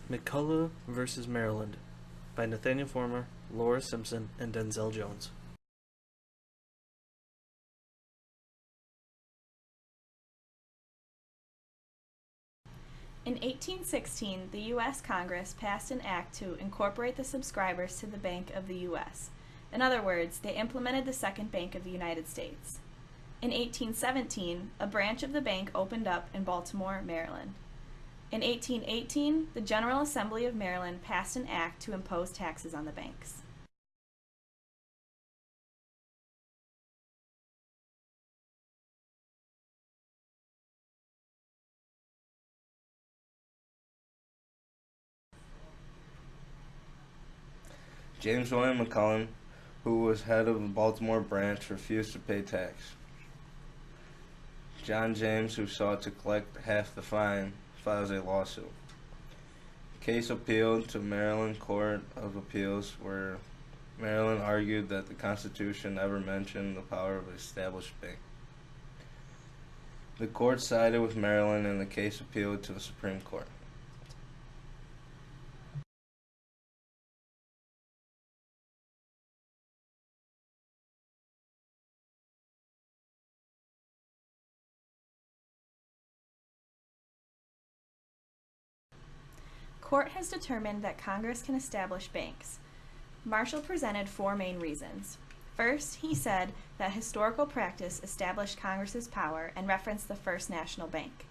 McCulloch versus Maryland by Nathaniel Former, Laura Simpson, and Denzel Jones. In 1816, the U.S. Congress passed an act to incorporate the subscribers to the Bank of the U.S. In other words, they implemented the Second Bank of the United States. In 1817, a branch of the bank opened up in Baltimore, Maryland. In 1818, the General Assembly of Maryland passed an act to impose taxes on the banks. James William McCulloch, who was head of the Baltimore branch, refused to pay tax. John James, who sought to collect half the fine, files a lawsuit. The case appealed to Maryland Court of Appeals, where Maryland argued that the Constitution never mentioned the power of an established bank. The court sided with Maryland and the case appealed to the Supreme Court. Court has determined that Congress can establish banks. Marshall presented four main reasons. First, he said that historical practice established Congress's power and referenced the First National Bank.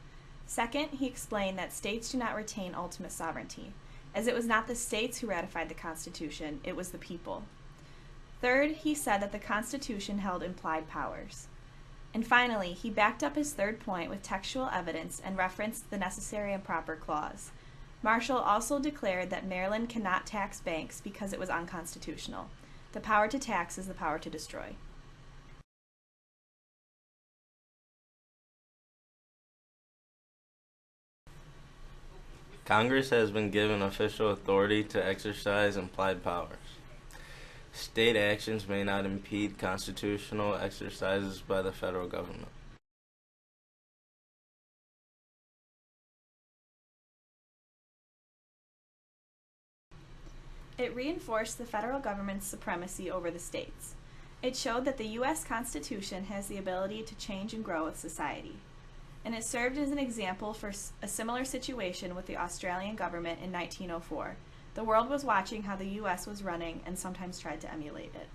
Second, he explained that states do not retain ultimate sovereignty, as it was not the states who ratified the Constitution, it was the people. Third, he said that the Constitution held implied powers. And finally, he backed up his third point with textual evidence and referenced the necessary and proper clause. Marshall also declared that Maryland cannot tax banks because it was unconstitutional. The power to tax is the power to destroy. Congress has been given official authority to exercise implied powers. State actions may not impede constitutional exercises by the federal government. It reinforced the federal government's supremacy over the states. It showed that the U.S. Constitution has the ability to change and grow with society. And it served as an example for a similar situation with the Australian government in 1904. The world was watching how the U.S. was running and sometimes tried to emulate it.